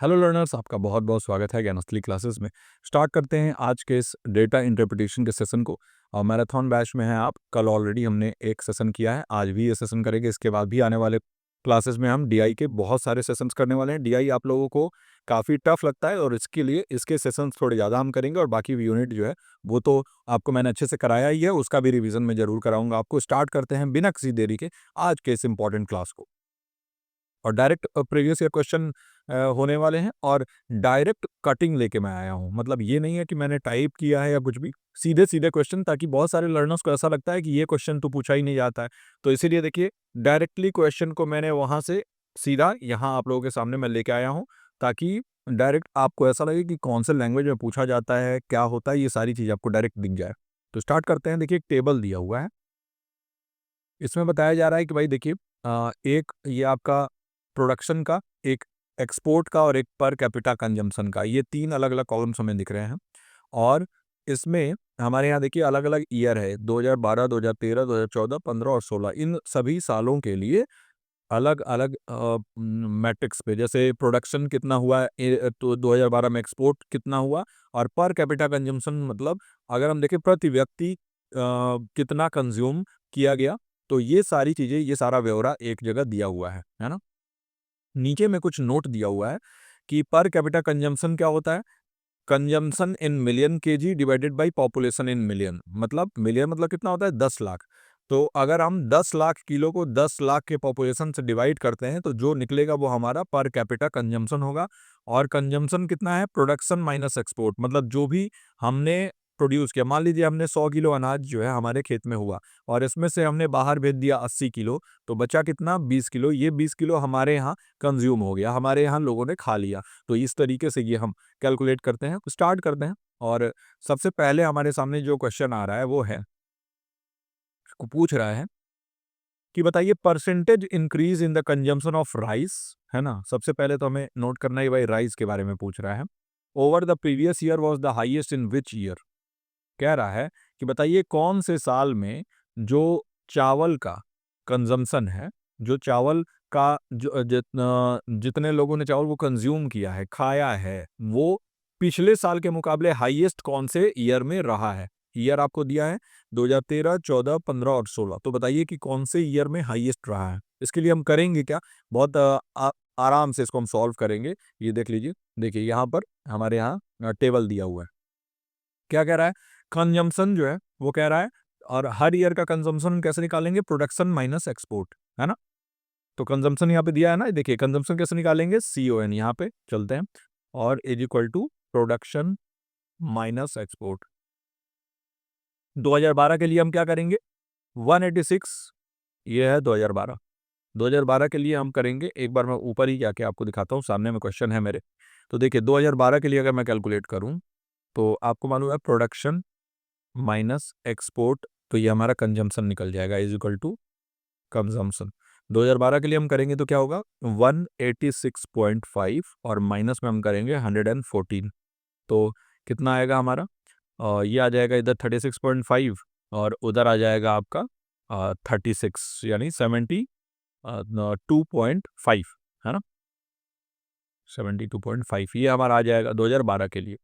Hello learners, आपका बहुत बहुत स्वागत है ज्ञान असली क्लासेस में। स्टार्ट करते हैं आज के इस डेटा इंटरप्रिटेशन के सेशन को। और मैराथन बैच में है आप। कल ऑलरेडी हमने एक सेशन किया है, आज भी ये सेशन करेंगे। इसके बाद भी आने वाले क्लासेस में हम डीआई के बहुत सारे सेशंस करने वाले हैं। डीआई आप लोगों को काफ़ी टफ लगता है और इसके लिए इसके सेशंस थोड़े ज़्यादा हम करेंगे। और बाकी यूनिट जो है वो तो आपको मैंने अच्छे से कराया ही है, उसका भी रिविजन मैं जरूर कराऊंगा आपको। स्टार्ट करते हैं बिना किसी देरी के आज के इस इंपॉर्टेंट क्लास को। और डायरेक्ट प्रीवियस ईयर क्वेश्चन होने वाले हैं और डायरेक्ट कटिंग लेके मैं आया हूँ। मतलब ये नहीं है कि मैंने टाइप किया है या कुछ भी, सीधे सीधे क्वेश्चन, ताकि बहुत सारे लर्नर्स को ऐसा लगता है कि ये क्वेश्चन तो पूछा ही नहीं जाता है। तो इसीलिए देखिए, डायरेक्टली क्वेश्चन को मैंने वहाँ से सीधा यहाँ आप लोगों के सामने मैं लेके आया हूँ, ताकि डायरेक्ट आपको ऐसा लगे कि कौन से लैंग्वेज में पूछा जाता है, क्या होता है, ये सारी चीज़ आपको डायरेक्ट दिख जाए। तो स्टार्ट करते हैं। देखिए, एक टेबल दिया हुआ है, इसमें बताया जा रहा है कि भाई देखिए, एक ये आपका प्रोडक्शन का, एक एक्सपोर्ट का और एक पर कैपिटा कंजम्पशन का, ये तीन अलग अलग कॉलम्स हमें दिख रहे हैं। और इसमें हमारे यहाँ देखिए अलग अलग ईयर है, 2012, 2013, 2014, 15 और 16। इन सभी सालों के लिए अलग अलग मैट्रिक्स पे, जैसे प्रोडक्शन कितना हुआ तो 2012 में एक्सपोर्ट कितना हुआ, और पर कैपिटा कंजम्पशन मतलब अगर हम देखें प्रति व्यक्ति कितना कंज्यूम किया गया। तो ये सारी चीज़ें, ये सारा ब्यौरा एक जगह दिया हुआ है ना। नीचे में कुछ नोट दिया हुआ है कि पर कैपिटा कंजम्पशन क्या होता है। Consumption in million KG divided by population in million. मतलब मिलियन मतलब कितना होता है, 10 लाख। तो अगर हम 10 लाख किलो को 10 लाख के पॉपुलेशन से डिवाइड करते हैं तो जो निकलेगा वो हमारा पर कैपिटा कंजम्पशन होगा। और कंजम्पशन कितना है, प्रोडक्शन माइनस एक्सपोर्ट। मतलब जो भी हमने प्रोड्यूस किया, मान लीजिए हमने 100 किलो अनाज जो है हमारे खेत में हुआ, और इसमें से हमने बाहर भेज दिया 80 किलो, तो बचा कितना, 20 किलो। ये 20 किलो हमारे यहाँ कंज्यूम हो गया, हमारे यहाँ लोगों ने खा लिया। तो इस तरीके से ये हम कैलकुलेट करते हैं। तो स्टार्ट करते हैं। और सबसे पहले हमारे सामने जो क्वेश्चन आ रहा है वो है, को पूछ रहा है कि बताइए percentage increase in the consumption of rice, है ना। सबसे पहले तो हमें नोट करना है भाई, राइस के बारे में पूछ रहा है। Over the previous year was the highest in which year. कह रहा है कि बताइए कौन से साल में जो चावल का कंजम्पशन है, जो चावल का जो जितने लोगों ने चावल को कंज्यूम किया है, खाया है, वो पिछले साल के मुकाबले हाईएस्ट कौन से ईयर में रहा है। ईयर आपको दिया है 2013, 14, 15 और 16। तो बताइए कि कौन से ईयर में हाईएस्ट रहा है। इसके लिए हम करेंगे क्या, बहुत आराम से इसको हम सॉल्व करेंगे। ये देख लीजिए, देखिए यहाँ पर हमारे यहाँ टेबल दिया हुआ है। क्या कह रहा है, कंजम्पशन जो है वो कह रहा है, और हर ईयर का कंजम्पशन कैसे निकालेंगे, प्रोडक्शन माइनस एक्सपोर्ट, है ना। तो कंजम्पशन यहाँ पे दिया है ना, देखिए कंजम्पशन कैसे निकालेंगे, CON यहाँ पे चलते हैं, और is equal to production minus export. 2012 के लिए हम क्या करेंगे, 186, ये है 2012। 2012 के लिए हम करेंगे, एक बार मैं ऊपर ही जाके आपको दिखाता हूँ, सामने में क्वेश्चन है मेरे। तो देखिए 2012 के लिए अगर मैं कैलकुलेट करूँ, तो आपको मालूम है प्रोडक्शन माइनस एक्सपोर्ट, तो ये हमारा कंजम्पशन निकल जाएगा, इज इक्वल टू कंजम्पशन। 2012 के लिए हम करेंगे तो क्या होगा, 186.5 और माइनस में हम करेंगे 114। तो कितना आएगा हमारा, ये आ जाएगा इधर 36.5 और उधर आ जाएगा आपका 36, यानी 72.5, है ना। 72.5 ये हमारा आ जाएगा 2012 के लिए।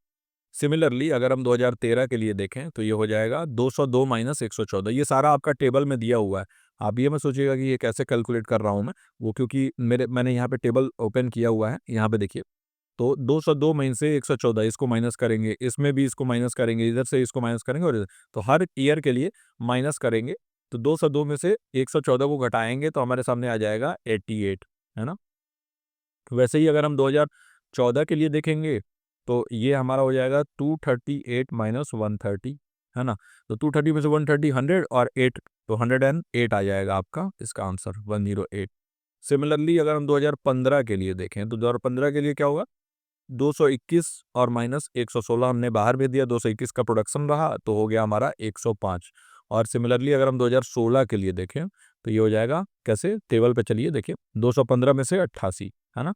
सिमिलरली अगर हम 2013 के लिए देखें तो ये हो जाएगा 202 माइनस 114। ये सारा आपका टेबल में दिया हुआ है। आप ये मत सोचिएगा कि ये कैसे कैलकुलेट कर रहा हूँ मैं, वो क्योंकि मैंने यहाँ पे टेबल ओपन किया हुआ है। यहाँ पे देखिए, तो 202 में से 114 इसको माइनस करेंगे, इसमें भी इसको माइनस करेंगे, इधर से इसको माइनस करेंगे, और तो हर ईयर के लिए माइनस करेंगे। तो 202 में से 114 को घटाएंगे तो हमारे सामने आ जाएगा 88, है ना। वैसे ही अगर हम 2014 के लिए देखेंगे तो ये हमारा हो जाएगा 238 माइनस 130, है ना। तो 230 में से 130 100 और 8, तो 108 आ जाएगा आपका इसका आंसर, 108। सिमिलरली अगर हम 2015 के लिए देखें तो 2015 के लिए क्या होगा, 221 और माइनस 116 हमने बाहर भेज दिया, 221 का प्रोडक्शन रहा तो हो गया हमारा 105। और सिमिलरली अगर हम 2016 के लिए देखें तो ये हो जाएगा कैसे, टेबल पे चलिए देखिए, 215 में से 88, है ना,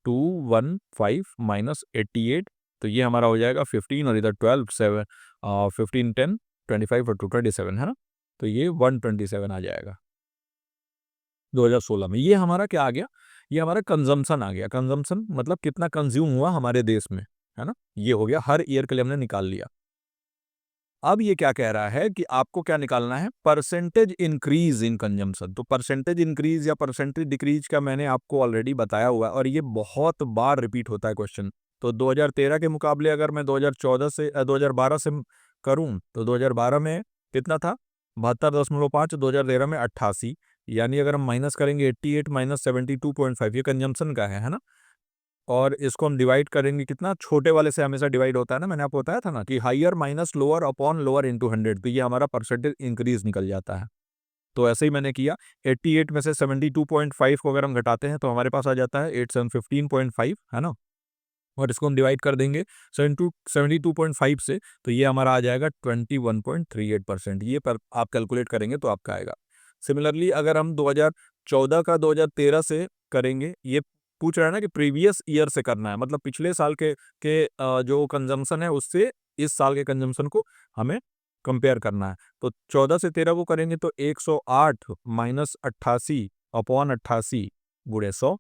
215 माइनस 88, तो ये हमारा हो जाएगा 15 और इधर 12, 7, 15, 10, 25 और 2 27, है ना। तो ये 127 आ जाएगा 2016 में। ये हमारा क्या आ गया, ये हमारा कंजम्पशन आ गया। कंजम्पशन मतलब कितना कंज्यूम हुआ हमारे देश में, है ना। ये हो गया, हर ईयर के लिए हमने निकाल लिया। अब ये क्या कह रहा है कि आपको क्या निकालना है, परसेंटेज इंक्रीज इन कंजम्पशन। तो परसेंटेज इंक्रीज या परसेंटेज डिक्रीज का मैंने आपको ऑलरेडी बताया हुआ है और ये बहुत बार रिपीट होता है क्वेश्चन। तो 2013 के मुकाबले अगर मैं 2014 से 2012 से करूं तो 2012 में कितना था, 72.5, 2013 में 88। यानी अगर हम माइनस करेंगे 88 माइनस 72.5, ये कंजम्पशन का है ना। और इसको हम डिवाइड करेंगे कितना, छोटे वाले से हमेशा डिवाइड होता है ना, मैंने आपको बताया था ना कि higher minus lower upon lower into 100, तो ये हमारा परसेंटेज इंक्रीज निकल जाता है। तो ऐसे ही मैंने किया, 88 में से 72.5 को अगर हम घटाते हैं तो हमारे पास आ जाता है 8715.5, है ना। और इसको हम डिवाइड कर देंगे 72.5 से, तो ये हमारा आ जाएगा 21.38%। ये पर आप कैलकुलेट करेंगे तो आपका आएगा। सिमिलरली अगर हम 2014 का 2013 से करेंगे, ये पूछ रहा है ना कि प्रीवियस ईयर से करना है, मतलब पिछले साल के जो कंजम्पशन है उससे इस साल के कंजम्पशन को हमें कंपेयर करना है। तो 14 से 13 को करेंगे तो 108 माइनस 88 अपॉन 88 गुणे 100,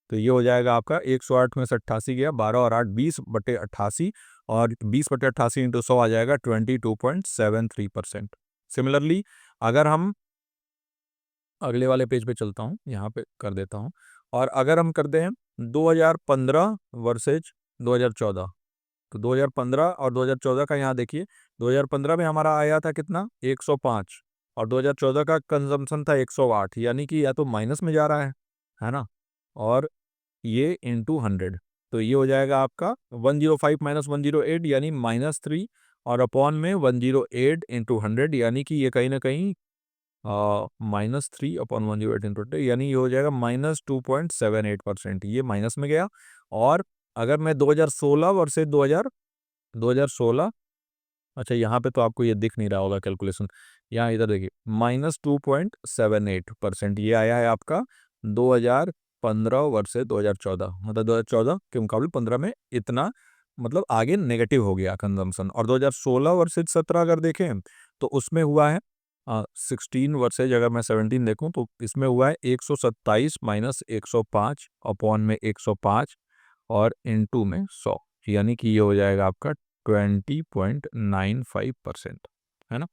तो ये हो जाएगा आपका 108 में से 88 गया, 12 और 8 20/88, और 20/88 इंटू 100 आ जाएगा 22.73%। सिमिलरली अगर हम अगले वाले पेज पे चलता हूँ, यहाँ पे कर देता हूँ, और अगर हम करते हैं 2015 वर्सेज 2014, तो 2015 और 2014 का यहाँ देखिए, 2015 में हमारा आया था कितना, 105, और 2014 का कंजम्पशन था 108, यानी कि या तो माइनस में जा रहा है ना, और ये इंटू 100, तो ये हो जाएगा आपका 105 माइनस 108 यानी -3, और अपॉन में 108 इंटू 100, यानी कि ये कहीं ना कहीं -3 अपॉन 108 इंटू 100, यानी ये हो जाएगा -2.78%, ये माइनस में गया। और अगर मैं 2016 वर्सेज 2016, अच्छा यहाँ पे तो आपको ये दिख नहीं रहा होगा कैलकुलेशन, यहाँ इधर देखिए, -2.78% ये आया है आपका 2015 वर्सेज 2014, मतलब 2014 के मुकाबले 15 में इतना मतलब आगे नेगेटिव हो गया कंजम्पशन। और 2016 वर्सेज 17 अगर देखें तो उसमें हुआ है 16 वर्सेज, अगर मैं 17 देखूं तो इसमें हुआ है 127 माइनस 105 अपॉन में 105 और इनटू में 100, यानी कि ये हो जाएगा आपका 20.95%, है ना,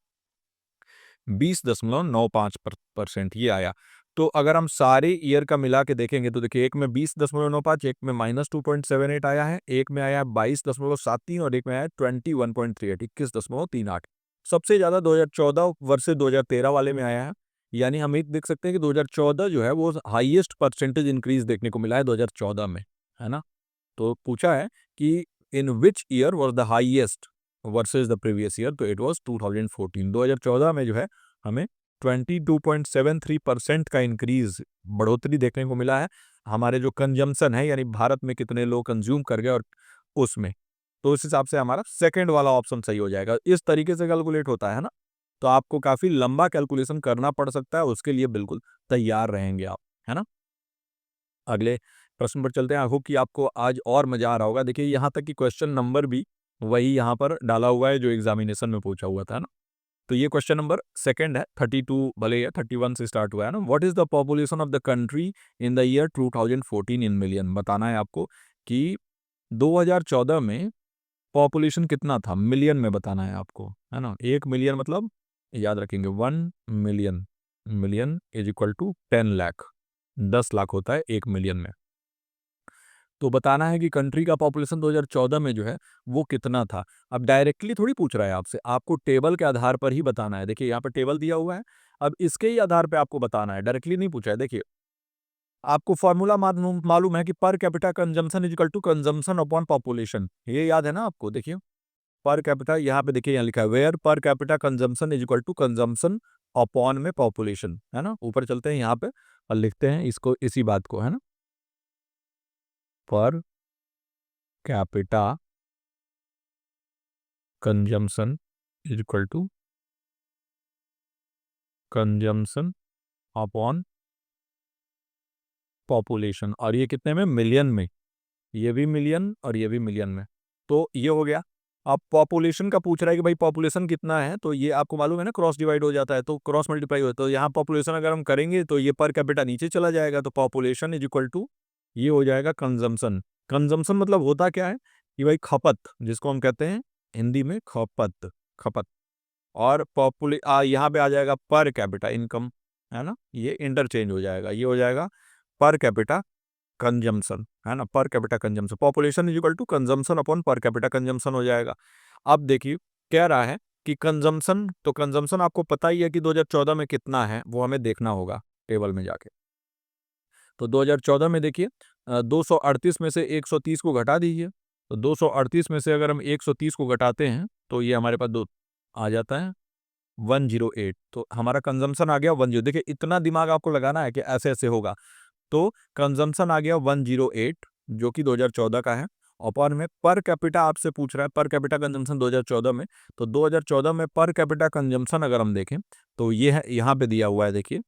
20.95% ये आया। तो अगर हम सारे ईयर का मिला के देखेंगे तो देखिए, एक में 20.95, एक में -2.78 आया है, एक में आया है 22.73 और एक में आया है 21.38, 21.38। सबसे ज़्यादा 2014 वर्सेज 2013 वाले में आया है, यानी हम एक देख सकते हैं कि 2014 जो है वो हाईएस्ट परसेंटेज इंक्रीज देखने को मिला है 2014 में, है ना। तो पूछा है कि in which year was the highest versus the previous year, तो इट वॉज 2014। 2014 में जो है हमें 22.73% का इंक्रीज, बढ़ोतरी देखने को मिला है। हमारे जो कंजम्पशन है, यानी भारत में कितने लोग कंज्यूम कर गए और उसमें, तो उस हिसाब से हमारा सेकंड वाला ऑप्शन सही हो जाएगा। इस तरीके से कैलकुलेट होता है ना, तो आपको काफी लंबा कैलकुलेशन करना पड़ सकता है, उसके लिए बिल्कुल तैयार रहेंगे आप, है ना। अगले प्रश्न पर चलते हैं। आई होप कि आपको आज और मजा आ रहा होगा। देखिए यहाँ तक कि क्वेश्चन नंबर भी वही यहाँ पर डाला हुआ है जो एग्जामिनेशन में पूछा हुआ था ना। तो ये क्वेश्चन नंबर सेकंड है, 32 भले या 31 से स्टार्ट हुआ है ना। What is the population of the country in the year 2014 in million. बताना है आपको कि 2014 में पॉपुलेशन कितना था, मिलियन में बताना है आपको, है ना। 1 मिलियन मतलब याद रखेंगे 1 million, million is equal to 10 lakh, 10 lakh होता है 1 मिलियन में। तो बताना है कि कंट्री का पॉपुलेशन 2014 में जो है वो कितना था। अब डायरेक्टली थोड़ी पूछ रहा है आपसे, आपको टेबल के आधार पर ही बताना है। देखिए यहाँ पे टेबल दिया हुआ है, अब इसके ही आधार पे आपको बताना है, डायरेक्टली नहीं पूछा है। देखिए आपको फॉर्मूला मालूम मालूम है कि per capita consumption is equal to consumption upon population, ये याद है ना आपको। देखिए पर कैपिटा, यहाँ पे देखिए यहाँ लिखा है where per capita consumption is equal to consumption upon में पॉपुलेशन, है ना। ऊपर चलते हैं यहाँ पे और लिखते हैं इसको, इसी बात को, है ना, per capita consumption is equal to consumption upon population, और ये कितने में, मिलियन में, ये भी मिलियन और ये भी मिलियन में। तो ये हो गया। अब पॉपुलेशन का पूछ रहा है कि भाई पॉपुलेशन कितना है, तो ये आपको मालूम है ना, क्रॉस डिवाइड हो जाता है तो क्रॉस मल्टीप्लाई होता है, तो यहाँ पॉपुलेशन अगर हम करेंगे तो ये पर कैपिटा नीचे चला जाएगा, तो पॉपुलेशन इज इक्वल टू ये हो जाएगा कंजम्पशन। कंजम्पशन मतलब होता क्या है कि भाई खपत, जिसको हम कहते हैं हिंदी में खपत, खपत। और यहाँ पे आ जाएगा पर कैपिटा इनकम, है ना, ये इंटरचेंज हो जाएगा, ये हो जाएगा पर कैपिटा कंजम्पशन, है ना, per capita consumption. Population is equal to consumption upon per capita consumption हो जाएगा। अब देखिए कह रहा है कि कंजम्पशन, तो कंजम्पशन आपको पता ही है कि 2014 में कितना है, वो हमें देखना होगा टेबल में जाके। तो 2014 में देखिए 238 में से 130 को घटा दीजिए। तो 238 में से अगर हम 130 को घटाते हैं तो ये हमारे पास दो आ जाता है 108। तो हमारा कंजम्पशन आ गया 10। देखिए इतना दिमाग आपको लगाना है कि ऐसे ऐसे होगा। तो कंजम्पशन आ गया 108 जो कि 2014 का है। अपॉन में पर कैपिटा आपसे पूछ रहा है, पर कैपिटा कंजम्पशन 2014 में। तो 2014 में पर कैपिटा कंजम्पशन अगर हम देखें तो ये है, यहाँ पे दिया हुआ है देखिए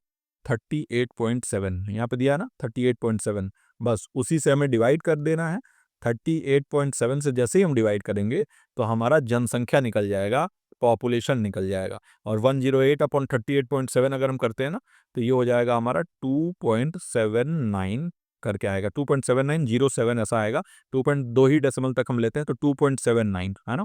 38.7, यहाँ पे दिया है ना 38.7। बस उसी से हमें डिवाइड कर देना है। 38.7 से जैसे ही हम डिवाइड करेंगे तो हमारा जनसंख्या निकल जाएगा, पॉपुलेशन निकल जाएगा। और 108 अपॉन 38.7 अगर हम करते हैं ना तो ये हो जाएगा हमारा 2.79 करके आएगा, 2.7907 ऐसा आएगा। 2.2 ही डेसिमल तक हम लेते हैं तो 2.79, है ना।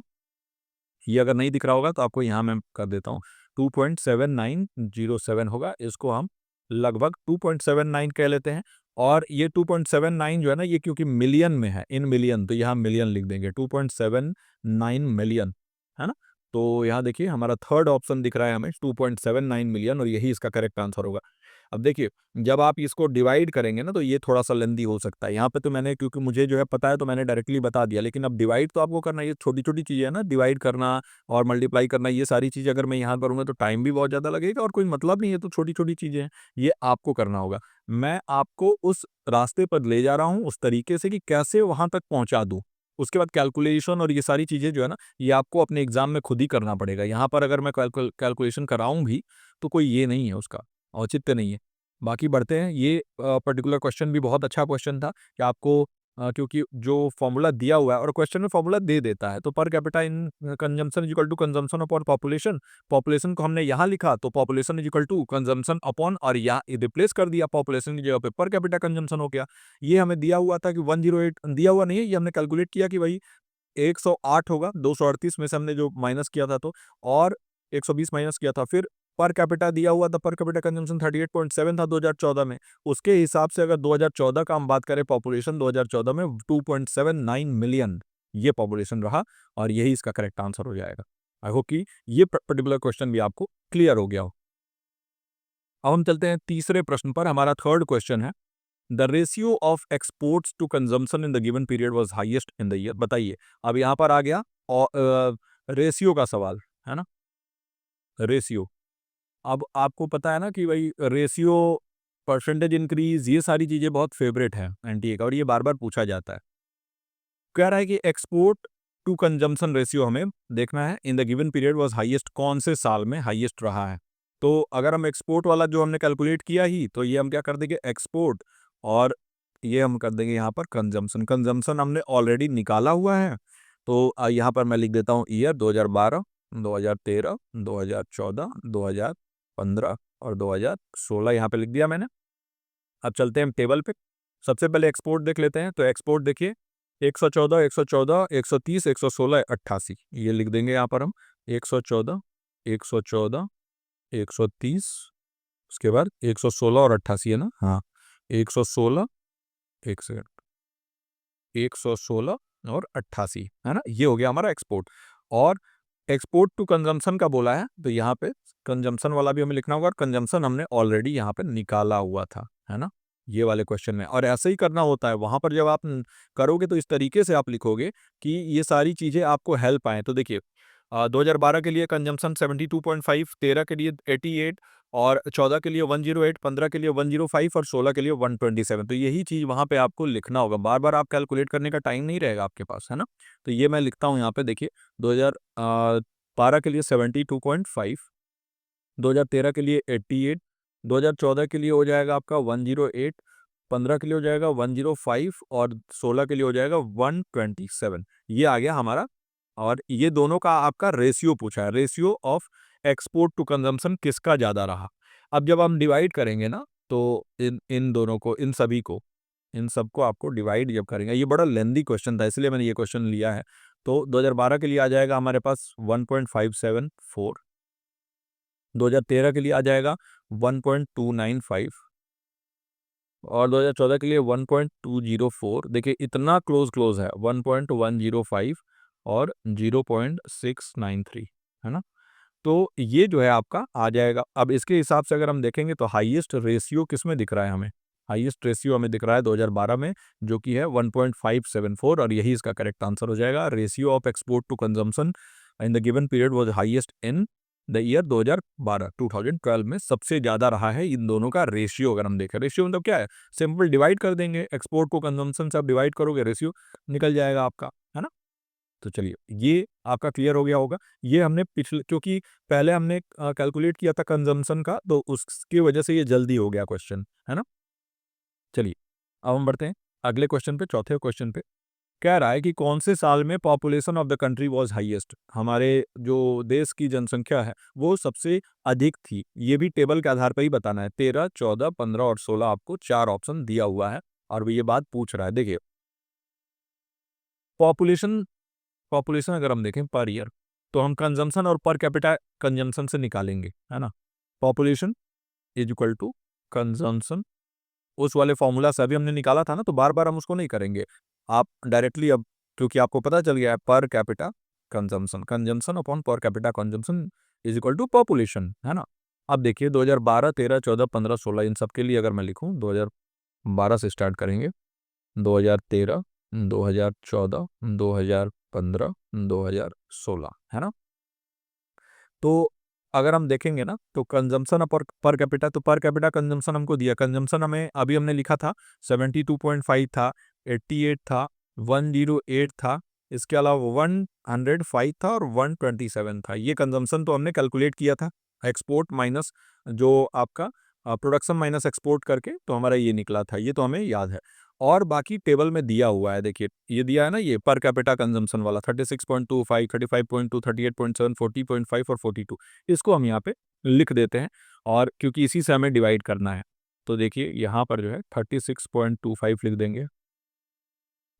ये अगर नहीं दिख रहा होगा तो आपको यहाँ मैं कर देता हूँ, 2.7907 होगा। इसको हम लगभग 2.79 कह लेते हैं। और ये 2.79 जो है ना, ये क्योंकि मिलियन में है, इन मिलियन, तो यहाँ मिलियन लिख देंगे, 2.79 मिलियन, है ना। तो यहाँ देखिए हमारा थर्ड ऑप्शन दिख रहा है हमें 2.79 मिलियन, और यही इसका करेक्ट आंसर होगा। अब देखिए जब आप इसको डिवाइड करेंगे ना तो ये थोड़ा सा लेंदी हो सकता है। यहाँ पे तो मैंने, क्योंकि मुझे जो है पता है तो मैंने डायरेक्टली बता दिया, लेकिन अब डिवाइड तो आपको करना है। ये छोटी छोटी चीज़ें है ना, डिवाइड करना और मल्टीप्लाई करना, ये सारी चीज़ें अगर मैं यहाँ करूँगा तो टाइम भी बहुत ज़्यादा लगेगा और कोई मतलब नहीं है। तो छोटी छोटी चीज़ें हैं, ये आपको करना होगा। मैं आपको उस रास्ते पर ले जा रहा हूँ उस तरीके से कि कैसे वहाँ तक पहुँचा दूँ। उसके बाद कैलकुलेशन और ये सारी चीज़ें जो है ना, ये आपको अपने एग्जाम में खुद ही करना पड़ेगा। यहाँ पर अगर मैं कैलकुलेशन कराऊँ भी तो कोई ये नहीं है, उसका औचित्य नहीं है। बाकी बढ़ते हैं। ये पर्टिकुलर क्वेश्चन भी बहुत अच्छा क्वेश्चन था कि आपको क्योंकि जो फॉर्मूला दिया हुआ है और क्वेश्चन में फॉर्मूला दे देता है, तो per capita in consumption is equal to consumption upon population. Population को हमने यहाँ लिखा तो population is equal to consumption upon, और यहाँ रिप्लेस कर दिया पॉपुलेशन की जगह पे पर कैपिटा कंजम्पशन हो गया। ये हमें दिया हुआ था कि 108, दिया हुआ नहीं है, ये हमने कैलकुलेट किया कि भाई 108 होगा, 238 में से हमने जो माइनस किया था, तो और 120 माइनस किया था। फिर पर कैपिटा दिया हुआ था, पर कैपिटा कंजम्पशन 38.7 था 2014 में। उसके हिसाब से अगर 2014 का हम बात करें, पॉपुलेशन 2014 में 2.79 मिलियन ये पॉपुलेशन रहा, और यही इसका करेक्ट आंसर हो जाएगा। आई होप कि ये पर्टिकुलर क्वेश्चन भी आपको क्लियर हो गया हो। अब हम चलते हैं तीसरे प्रश्न पर। हमारा थर्ड क्वेश्चन है, the ratio of exports to consumption in the given period was highest in the year. बताइए, अब यहाँ पर आ गया और रेशियो का सवाल, है ना, रेशियो। अब आपको पता है ना कि भाई रेशियो, परसेंटेज इंक्रीज, ये सारी चीजें बहुत फेवरेट है एनटीए का, और ये बार बार पूछा जाता है। कह रहा है कि एक्सपोर्ट टू कंजम्पशन रेशियो हमें देखना है इन the given period was highest, कौन से साल में हाईएस्ट रहा है। तो अगर हम एक्सपोर्ट वाला जो हमने कैलकुलेट किया ही, तो ये हम क्या कर देंगे एक्सपोर्ट, और ये हम कर देंगे यहाँ पर कंजम्पशन। कंजम्पशन हमने ऑलरेडी निकाला हुआ है, तो यहाँ पर मैं लिख देता हूँ ईयर 2012, 2013, 2014, 2015 और 2016 यहाँ पे लिख दिया मैंने। अब चलते हैं हम टेबल पे। सबसे पहले एक्सपोर्ट देख लेते हैं। तो एक्सपोर्ट देखिए 114, 114, 130, 116, 88, ये लिख देंगे यहाँ पर हम। 114, 114, 130, उसके बाद 116 और 88, है ना, हाँ 116, एक सेकंड, 116 और 88, है ना, ये हो गया हमारा एक्सपोर्ट। और एक्सपोर्ट टू कंजम्पशन का बोला है, तो यहाँ पे कंजम्पशन वाला भी हमें लिखना होगा, और कंजम्पशन हमने ऑलरेडी यहाँ पे निकाला हुआ था, है ना, ये वाले क्वेश्चन में। और ऐसे ही करना होता है वहाँ पर, जब आप करोगे तो इस तरीके से आप लिखोगे कि ये सारी चीज़ें आपको हेल्प आए। तो देखिए 2012 के लिए कंजम्पशन 72.5, 13 के लिए 88, और 14 के लिए 108, 15 के लिए 105 और 16 के लिए 127। तो यही चीज़ वहाँ पे आपको लिखना होगा, बार बार आप कैलकुलेट करने का टाइम नहीं रहेगा आपके पास, है ना। तो ये मैं लिखता हूँ यहाँ पे, देखिए 2012 के लिए 72.5, 2013 के लिए 88, 2014 के लिए हो जाएगा आपका 108, 15 के लिए हो जाएगा 105 और 16 के लिए हो जाएगा 127। ये आ गया हमारा। और ये दोनों का आपका रेशियो पूछा है, ratio of export to consumption किसका ज़्यादा रहा। अब जब हम डिवाइड करेंगे ना, तो इन इन दोनों को, इन सभी को, इन सबको आपको डिवाइड जब करेंगे, ये बड़ा लेंदी क्वेश्चन था इसलिए मैंने ये क्वेश्चन लिया है। तो 2012 के लिए आ जाएगा हमारे पास 1.574, 2013 के लिए आ जाएगा 1.295 और 2014 के लिए 1.204। देखिए इतना क्लोज है, 1.105 और 0.693, है ना। तो ये जो है आपका आ जाएगा। अब इसके हिसाब से अगर हम देखेंगे तो हाईएस्ट रेशियो किस में दिख रहा है हमें, हाईएस्ट रेशियो हमें दिख रहा है 2012 में, जो कि है 1.574 और यही इसका करेक्ट आंसर हो जाएगा। Ratio of export to consumption in the given period was highest in the year 2012 में सबसे ज्यादा रहा है इन दोनों का रेशियो। अगर हम देखें रेशियो मतलब क्या है, सिंपल डिवाइड कर देंगे, एक्सपोर्ट को कंजम्पशन से आप डिवाइड करोगे, रेशियो निकल जाएगा आपका, है ना। तो चलिए ये आपका क्लियर हो गया होगा। ये हमने पिछले, क्योंकि पहले हमने कैलकुलेट किया था कंजम्पशन का, तो उसकी वजह से ये जल्दी हो गया क्वेश्चन, है ना। चलिए अब हम बढ़ते हैं अगले क्वेश्चन पे, चौथे क्वेश्चन पे। कह रहा है कि कौन से साल में population of the country was highest, हमारे जो देश की जनसंख्या है वो सबसे अधिक थी। ये भी टेबल के आधार पर ही बताना है। 13, 14, 15 और 16 आपको 4 ऑप्शन दिया हुआ है और वो ये बात पूछ रहा है। देखिए पॉपुलेशन, पॉपुलेशन अगर हम देखें पर ईयर, तो हम कंजम्पशन और पर कैपिटा कंजम्पशन से निकालेंगे, है ना। Population is equal to consumption, उस वाले फॉर्मूला से अभी हमने निकाला था ना, तो बार बार हम उसको नहीं करेंगे। आप डायरेक्टली अब, क्योंकि आपको पता चल गया है per capita consumption, consumption upon per capita consumption is equal to population, है ना। अब देखिए 2012, 13, 14, 15, 16 इन सब के लिए अगर मैं लिखूं, 2012 से स्टार्ट करेंगे, 2013, 2014, 2015, 2016, है ना। तो अगर हम देखेंगे ना, तो कंजम्पशन पर कैपिटा, तो पर कैपिटा कंजम्पशन हमको दिया, कंजम्पशन हमें अभी हमने लिखा था 72.5 था, 88 था, 108 था, इसके अलावा 105 था और 127 था। ये कंजम्पशन तो हमने कैलकुलेट किया था, एक्सपोर्ट माइनस जो आपका प्रोडक्शन माइनस एक्सपोर्ट करके, तो हमारा ये निकला था, ये तो हमें याद है। और बाकी टेबल में दिया हुआ है, देखिए ये दिया है ना, ये पर कैपिटा कंजम्पशन वाला 36.25, 35.2, 38.7, 40.5 और 42, इसको हम यहाँ पे लिख देते हैं और क्योंकि इसी से हमें डिवाइड करना है, तो देखिए यहाँ पर जो है 36.25 लिख देंगे,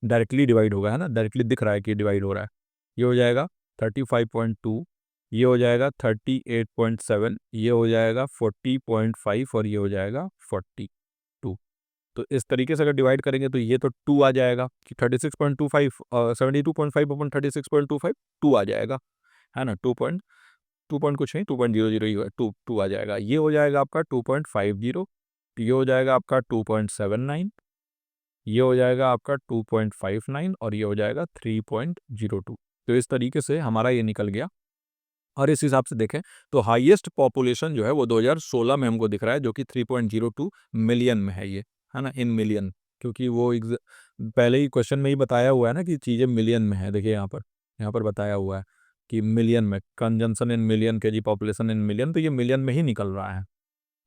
डायरेक्टली डिवाइड होगा, है ना, डायरेक्टली दिख रहा है कि डिवाइड हो रहा है। ये हो जाएगा 35.2, ये हो जाएगा 38.7, ये हो जाएगा 40.5 और ये हो जाएगा 42। तो इस तरीके से अगर डिवाइड करेंगे तो ये तो 2 आ जाएगा कि 36.25 72.5 अपॉन 36.25 2 आ जाएगा, है ना। 2 पॉइंट कुछ नहीं, 2.00 ही है, 2 आ जाएगा। ये हो जाएगा आपका 2.50, ये हो जाएगा आपका 2.79, ये हो जाएगा आपका 2.59 और ये हो जाएगा 3.02। तो इस तरीके से हमारा ये निकल गया। और इस हिसाब से देखें तो हाईएस्ट पॉपुलेशन जो है वो 2016 में हमको दिख रहा है, जो कि 3.02 मिलियन में है ये, है ना, इन मिलियन। क्योंकि वो पहले ही क्वेश्चन में ही बताया हुआ है ना कि चीज़ें मिलियन में है। देखिए यहाँ पर बताया हुआ है कि मिलियन में, कंजम्पशन इन मिलियन के जी, पॉपुलेशन इन मिलियन, तो ये मिलियन में ही निकल रहा है।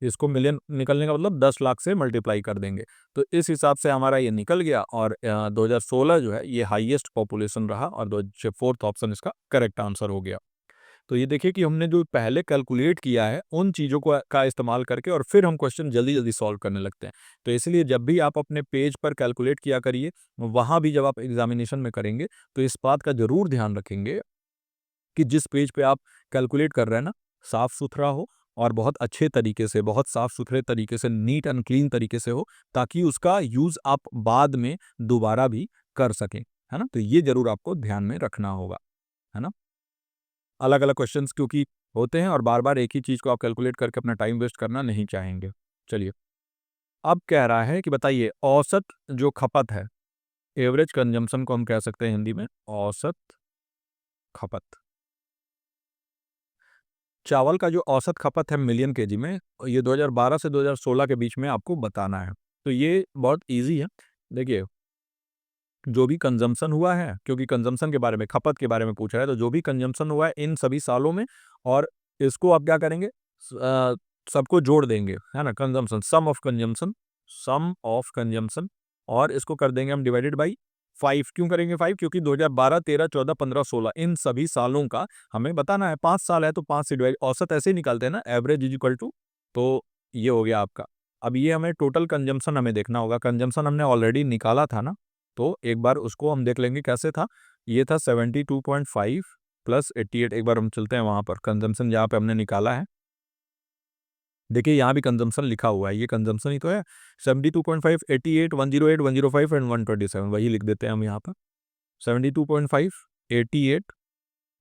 इसको मिलियन निकलने का मतलब 10 लाख से मल्टीप्लाई कर देंगे, तो इस हिसाब से हमारा ये निकल गया। और 2016 जो है ये हाईएस्ट पॉपुलेशन रहा और फोर्थ ऑप्शन इसका करेक्ट आंसर हो गया। तो ये देखिए कि हमने जो पहले कैलकुलेट किया है उन चीज़ों को का इस्तेमाल करके और फिर हम क्वेश्चन जल्दी जल्दी सॉल्व करने लगते हैं। तो इसलिए जब भी आप अपने पेज पर कैलकुलेट किया करिए, वहाँ भी जब आप एग्जामिनेशन में करेंगे तो इस बात का जरूर ध्यान रखेंगे कि जिस पेज पे आप कैलकुलेट कर रहे हैं ना, साफ सुथरा हो और बहुत अच्छे तरीके से, बहुत साफ सुथरे तरीके से, नीट एंड क्लीन तरीके से हो, ताकि उसका यूज आप बाद में दोबारा भी कर सकें, है ना। तो ये जरूर आपको ध्यान में रखना होगा, है ना। अलग अलग क्वेश्चंस क्योंकि होते हैं और बार बार एक ही चीज को आप कैलकुलेट करके अपना टाइम वेस्ट करना नहीं चाहेंगे। चलिए अब कह रहा है कि बताइए औसत जो खपत है, एवरेज कंजम्पशन को हम कह सकते हैं हिंदी में औसत खपत। चावल का जो औसत खपत है मिलियन केजी में, ये 2012 से 2016 के बीच में आपको बताना है। तो ये बहुत इजी है। देखिए जो भी कंजम्पशन हुआ है, क्योंकि कंजम्पशन के बारे में, खपत के बारे में पूछ रहा है, तो जो भी कंजम्पशन हुआ है इन सभी सालों में, और इसको आप क्या करेंगे, सबको जोड़ देंगे, है ना। कंजम्पशन, सम ऑफ कंजम्पशन, और इसको कर देंगे हम डिवाइडेड बाई 5। क्यों करेंगे 5? क्योंकि 2012, 13, 14, 15, 16 इन सभी सालों का हमें बताना है। 5 साल है तो 5 से डिवाइड, औसत ऐसे ही निकालते हैं ना, एवरेज इज इक्वल टू, तो ये हो गया आपका अब ये हमें टोटल कंजम्पशन हमें देखना होगा। कंजम्पशन हमने ऑलरेडी निकाला था ना, तो एक बार उसको हम देख लेंगे कैसे था। ये था 72.5 प्लस 88। एक बार हम चलते हैं वहाँ पर, कंजम्पशन जहाँ पे हमने निकाला है। देखिए यहाँ भी कंजम्पशन लिखा हुआ है, ये कंजम्पशन ही तो है। 72.5, 88, 108, 105 एंड 127, वही लिख देते हैं हम यहाँ पर। 72.5, 88,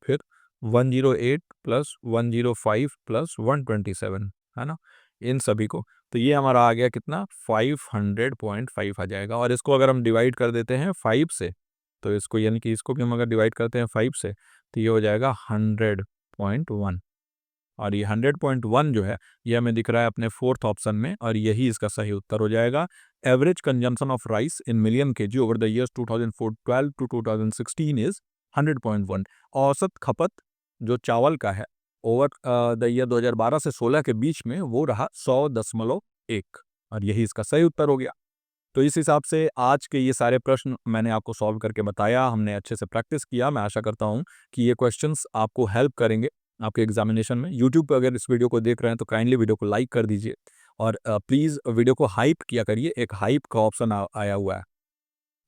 फिर 108 प्लस 105 प्लस 127, है ना, इन सभी को। तो ये हमारा आ गया कितना, 500.5 आ जाएगा। और इसको अगर हम डिवाइड कर देते हैं 5 से, तो इसको यानी कि इसको भी हम अगर डिवाइड करते हैं 5 से, तो ये हो जाएगा 100.1। और ये 100.1 जो है, ये हमें दिख रहा है अपने फोर्थ ऑप्शन में, और यही इसका सही उत्तर हो जाएगा। Average consumption of rice in million KG over the years 2012 to 2016 is 100.1। औसत खपत जो चावल का है ओवर द ईयर 2012 से 16 के बीच में, वो रहा 100.1, और यही इसका सही उत्तर हो गया। तो इस हिसाब से आज के ये सारे प्रश्न मैंने आपको सॉल्व करके बताया, हमने अच्छे से प्रैक्टिस किया। मैं आशा करता हूँ कि ये क्वेश्चंस आपको हेल्प करेंगे आपके एग्जामिनेशन में। यूट्यूब पर अगर इस वीडियो को देख रहे हैं तो काइंडली वीडियो को लाइक कर दीजिए, और प्लीज़ वीडियो को हाइप किया करिए। एक हाइप का ऑप्शन आया हुआ है,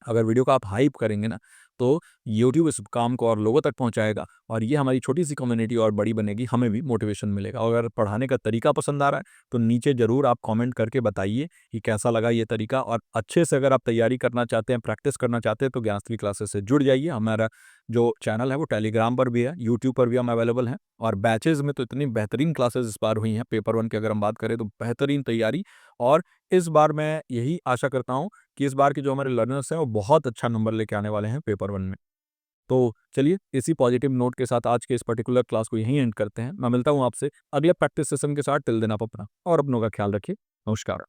अगर वीडियो को आप हाइप करेंगे ना, तो यूट्यूब इस काम को और लोगों तक पहुंचाएगा, और ये हमारी छोटी सी कम्युनिटी और बड़ी बनेगी, हमें भी मोटिवेशन मिलेगा। और अगर पढ़ाने का तरीका पसंद आ रहा है तो नीचे ज़रूर आप कमेंट करके बताइए कि कैसा लगा ये तरीका। और अच्छे से अगर आप तैयारी करना चाहते हैं, प्रैक्टिस करना चाहते हैं, तो ज्ञानस्त्री क्लासेस से जुड़ जाइए। हमारा जो चैनल है वो टेलीग्राम पर भी है, यूट्यूब पर भी हम अवेलेबल हैं। और बैचेज़ में तो इतनी बेहतरीन क्लासेस इस बार हुई हैं। पेपर 1 की अगर हम बात करें तो बेहतरीन तैयारी। और इस बार मैं यही आशा करता हूँ कि इस बार के जो हमारे लर्नर्स हैं वो बहुत अच्छा नंबर लेके आने वाले हैं पेपर 1 में। तो चलिए इसी पॉजिटिव नोट के साथ आज के इस पर्टिकुलर क्लास को यहीं एंड करते हैं। मैं मिलता हूँ आपसे अगले प्रैक्टिस सेशन के साथ। टिल देन आप अपना और अपनों का ख्याल रखिए। नमस्कार।